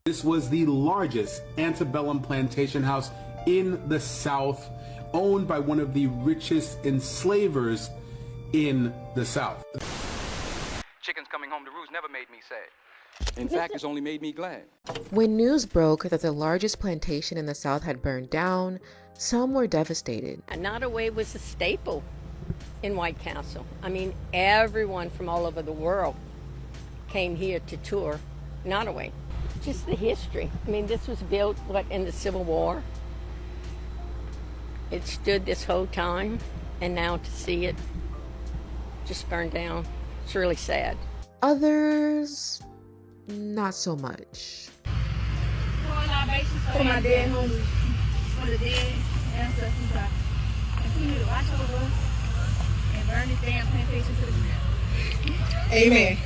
This was the largest antebellum plantation house in the South, owned by one of the richest enslavers in the South. Chickens coming home to roost never made me sad. In fact, it's only made me glad. When news broke that the largest plantation in the South had burned down, some were devastated. Nottoway was a staple in White Castle. I mean, everyone from all over the world came here to tour Nottoway. Just the history. I mean, this was built, in the Civil War. It stood this whole time, and now to see it just burned down, it's really sad. Others, not so much. For my dead homies, for the dead ancestors, continue to watch over us and burn this damn plantation to the ground. Amen.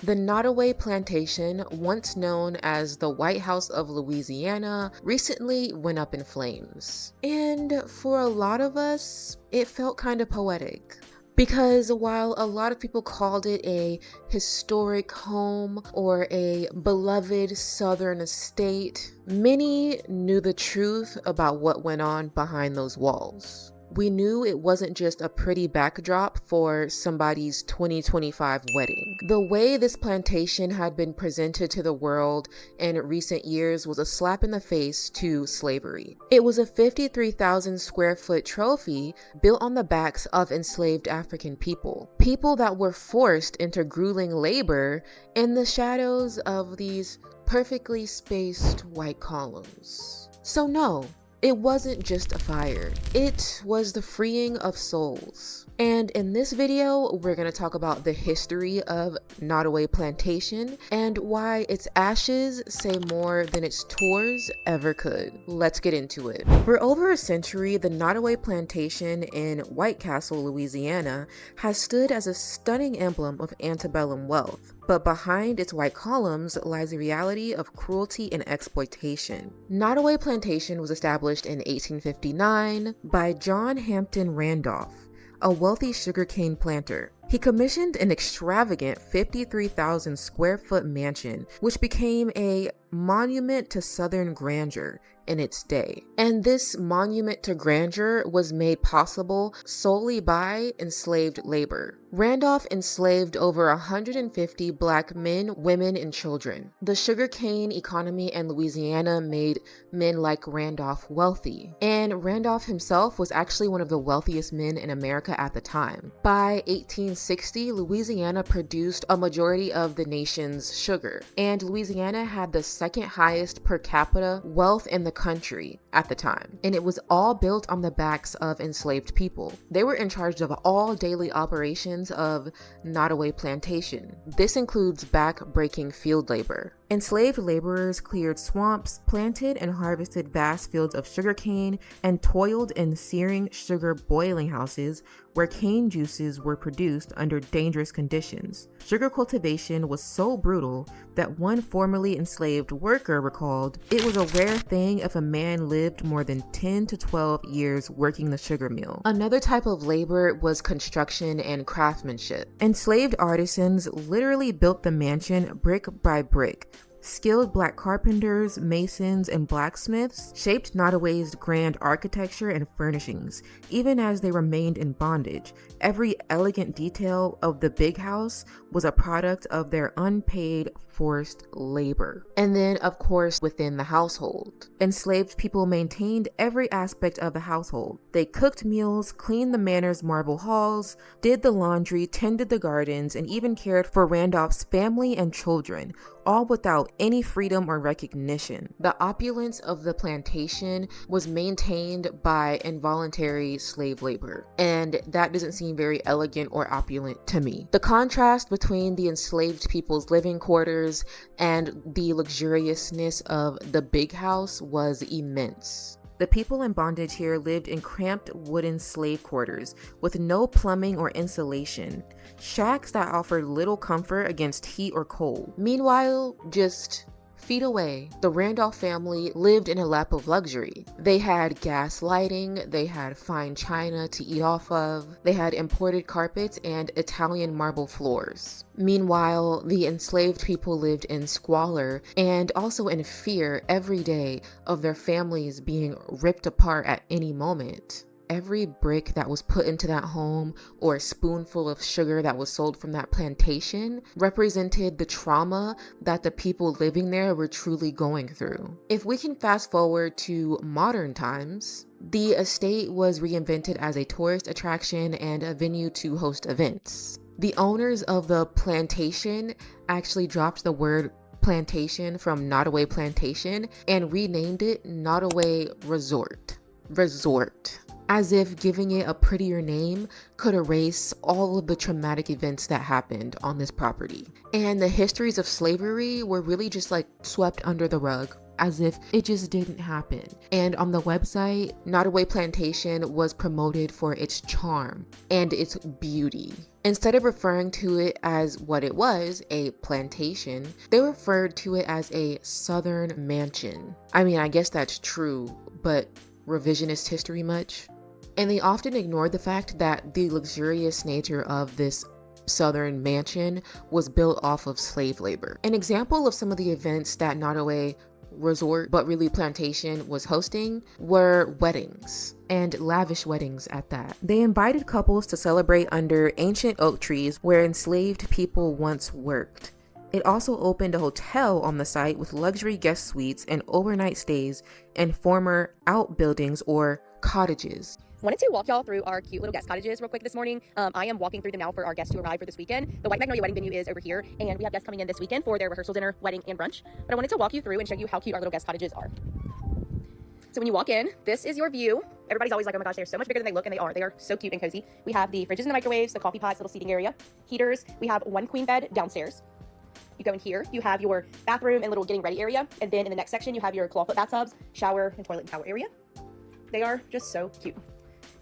The Nottoway Plantation, once known as the White House of Louisiana, recently went up in flames. And for a lot of us, it felt kind of poetic. Because while a lot of people called it a historic home or a beloved Southern estate, many knew the truth about what went on behind those walls. We knew it wasn't just a pretty backdrop for somebody's 2025 wedding. The way this plantation had been presented to the world in recent years was a slap in the face to slavery. It was a 53,000 square foot trophy built on the backs of enslaved African people. People that were forced into grueling labor in the shadows of these perfectly spaced white columns. So no, it wasn't just a fire, it was the freeing of souls. And in this video, we're going to talk about the history of Nottoway Plantation and why its ashes say more than its tours ever could. Let's get into it. For over a century, the Nottoway Plantation in White Castle, Louisiana, has stood as a stunning emblem of antebellum wealth. But behind its white columns lies the reality of cruelty and exploitation. Nottoway Plantation was established in 1859 by John Hampton Randolph, a wealthy sugarcane planter. He commissioned an extravagant 53,000 square foot mansion, which became a monument to Southern grandeur in its day. And this monument to grandeur was made possible solely by enslaved labor. Randolph enslaved over 150 Black men, women, and children. The sugarcane economy in Louisiana made men like Randolph wealthy. And Randolph himself was actually one of the wealthiest men in America at the time. By 1860, Louisiana produced a majority of the nation's sugar. And Louisiana had the second highest per capita wealth in the country at the time. And it was all built on the backs of enslaved people. They were in charge of all daily operations of Nottoway Plantation. This includes back-breaking field labor. Enslaved laborers cleared swamps, planted and harvested vast fields of sugarcane, and toiled in searing sugar boiling houses where cane juices were produced under dangerous conditions. Sugar cultivation was so brutal that one formerly enslaved worker recalled, "It was a rare thing if a man lived more than 10 to 12 years working the sugar mill." Another type of labor was construction and craftsmanship. Enslaved artisans literally built the mansion brick by brick. Skilled Black carpenters, masons, and blacksmiths shaped Nottoway's grand architecture and furnishings, even as they remained in bondage. Every elegant detail of the big house was a product of their unpaid forced labor. And then, of course, within the household, enslaved people maintained every aspect of the household. They cooked meals, cleaned the manor's marble halls, did the laundry, tended the gardens, and even cared for Randolph's family and children, all without any freedom or recognition. The opulence of the plantation was maintained by involuntary slave labor, and that doesn't seem very elegant or opulent to me. The contrast between the enslaved people's living quarters and the luxuriousness of the big house was immense. The people in bondage here lived in cramped wooden slave quarters with no plumbing or insulation, shacks that offered little comfort against heat or cold. Meanwhile, just feet away, the Randolph family lived in a lap of luxury. They had gas lighting, they had fine china to eat off of, they had imported carpets and Italian marble floors. Meanwhile, the enslaved people lived in squalor and also in fear every day of their families being ripped apart at any moment. Every brick that was put into that home or spoonful of sugar that was sold from that plantation represented the trauma that the people living there were truly going through. If we can fast forward to modern times, the estate was reinvented as a tourist attraction and a venue to host events. The owners of the plantation actually dropped the word plantation from Nottoway Plantation and renamed it Nottoway Resort. As if giving it a prettier name could erase all of the traumatic events that happened on this property. And the histories of slavery were really just like swept under the rug, as if it just didn't happen. And on the website, Nottoway Plantation was promoted for its charm and its beauty. Instead of referring to it as what it was, a plantation, they referred to it as a southern mansion. I mean, I guess that's true, but revisionist history much? And they often ignored the fact that the luxurious nature of this southern mansion was built off of slave labor. An example of some of the events that Nottoway Resort, but really plantation, was hosting were weddings, and lavish weddings at that. They invited couples to celebrate under ancient oak trees where enslaved people once worked. It also opened a hotel on the site with luxury guest suites and overnight stays in former outbuildings or cottages. Wanted to walk y'all through our cute little guest cottages real quick this morning. I am walking through them now for our guests to arrive for this weekend. The White Magnolia Wedding venue is over here, and we have guests coming in this weekend for their rehearsal dinner, wedding, and brunch. But I wanted to walk you through and show you how cute our little guest cottages are. So when you walk in, this is your view. Everybody's always like, oh my gosh, they're so much bigger than they look, and they are. They are so cute and cozy. We have the fridges and the microwaves, the coffee pots, little seating area, heaters. We have one queen bed downstairs. You go in here, you have your bathroom and little getting ready area. And then in the next section, you have your clawfoot bathtubs, shower, and toilet and shower area. They are just so cute.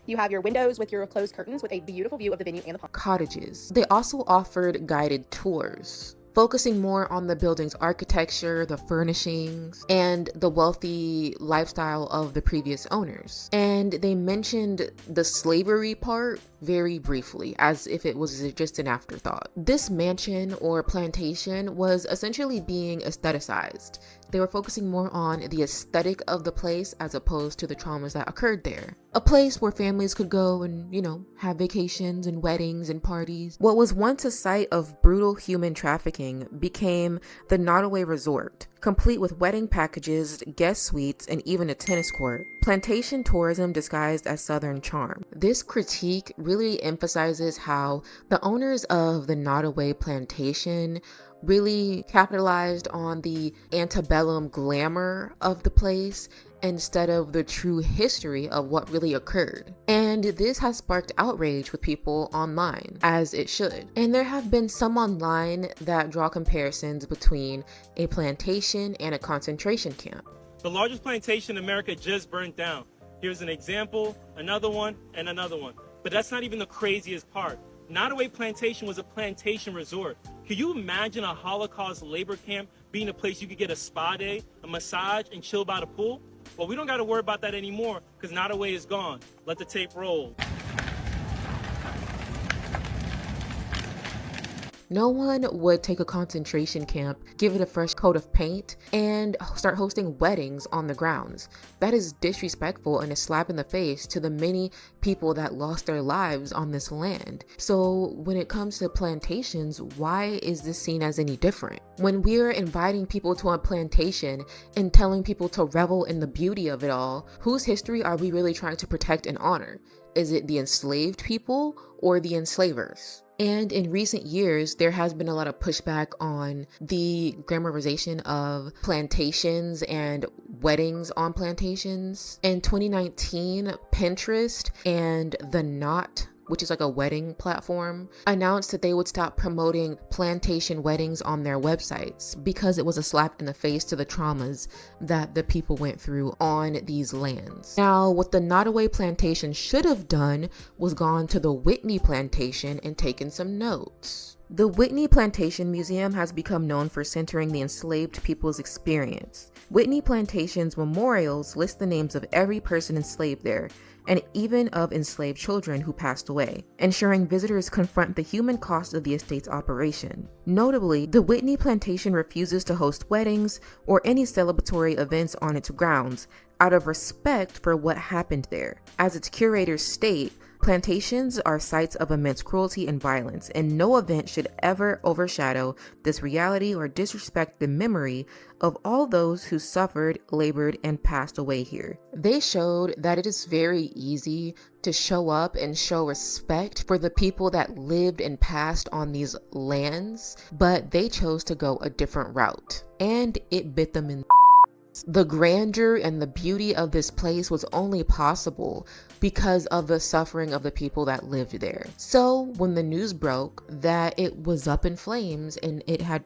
You have your windows with your closed curtains with a beautiful view of the venue and the pond. Cottages. They also offered guided tours, focusing more on the building's architecture, the furnishings, and the wealthy lifestyle of the previous owners. And they mentioned the slavery part very briefly, as if it was just an afterthought. This mansion or plantation was essentially being aestheticized. They were focusing more on the aesthetic of the place as opposed to the traumas that occurred there. A place where families could go and, have vacations and weddings and parties. What was once a site of brutal human trafficking became the Nottoway Resort, complete with wedding packages, guest suites, and even a tennis court. Plantation tourism disguised as Southern charm. This critique really emphasizes how the owners of the Nottoway Plantation really capitalized on the antebellum glamour of the place instead of the true history of what really occurred. And this has sparked outrage with people online, as it should. And there have been some online that draw comparisons between a plantation and a concentration camp. The largest plantation in America just burnt down. Here's an example, another one, and another one. But that's not even the craziest part. Nottoway Plantation was a plantation resort. Could you imagine a Holocaust labor camp being a place you could get a spa day, a massage, and chill by the pool? Well, we don't got to worry about that anymore because Nottoway is gone. Let the tape roll. No one would take a concentration camp, give it a fresh coat of paint, and start hosting weddings on the grounds. That is disrespectful and a slap in the face to the many people that lost their lives on this land. So when it comes to plantations, why is this seen as any different? When we're inviting people to a plantation and telling people to revel in the beauty of it all, whose history are we really trying to protect and honor? Is it the enslaved people or the enslavers? And in recent years, there has been a lot of pushback on the glamorization of plantations and weddings on plantations. In 2019, Pinterest and The Knot, which is like a wedding platform, announced that they would stop promoting plantation weddings on their websites because it was a slap in the face to the traumas that the people went through on these lands. Now, what the Nottoway Plantation should have done was gone to the Whitney Plantation and taken some notes. The Whitney Plantation Museum has become known for centering the enslaved people's experience. Whitney Plantation's memorials list the names of every person enslaved there, and even of enslaved children who passed away, ensuring visitors confront the human cost of the estate's operation. Notably, the Whitney Plantation refuses to host weddings or any celebratory events on its grounds out of respect for what happened there. As its curators state, plantations are sites of immense cruelty and violence, and no event should ever overshadow this reality or disrespect the memory of all those who suffered, labored, and passed away here. They showed that it is very easy to show up and show respect for the people that lived and passed on these lands, but they chose to go a different route, and it bit them in the grandeur and the beauty of this place was only possible because of the suffering of the people that lived there. So when the news broke that it was up in flames and it had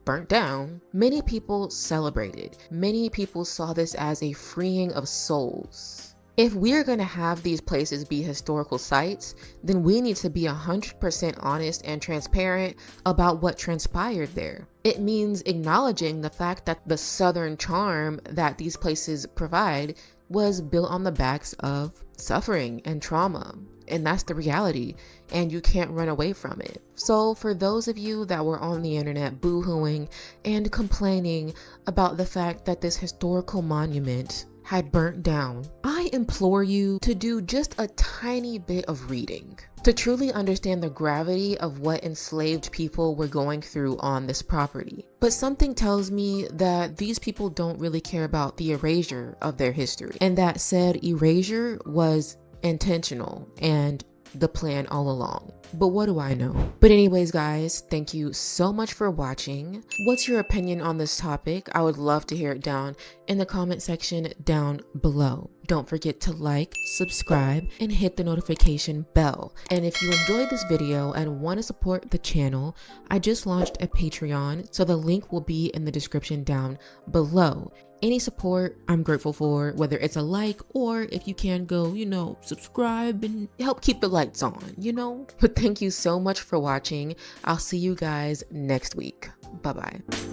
burnt down, many people celebrated. Many people saw this as a freeing of souls. If we're going to have these places be historical sites, then we need to be 100% honest and transparent about what transpired there. It means acknowledging the fact that the Southern charm that these places provide was built on the backs of suffering and trauma. And that's the reality, and you can't run away from it. So for those of you that were on the internet boo-hooing and complaining about the fact that this historical monument had burnt down, I implore you to do just a tiny bit of reading to truly understand the gravity of what enslaved people were going through on this property. But something tells me that these people don't really care about the erasure of their history, and that said erasure was intentional and the plan all along. But what do I know? But anyways, guys, thank you so much for watching. What's your opinion on this topic? I would love to hear it down in the comment section down below. Don't forget to like, subscribe, and hit the notification bell. And if you enjoyed this video and want to support the channel, I just launched a Patreon, so the link will be in the description down below. Any support I'm grateful for, whether it's a like or if you can go, subscribe and help keep the lights on, But thank you so much for watching. I'll see you guys next week. Bye-bye.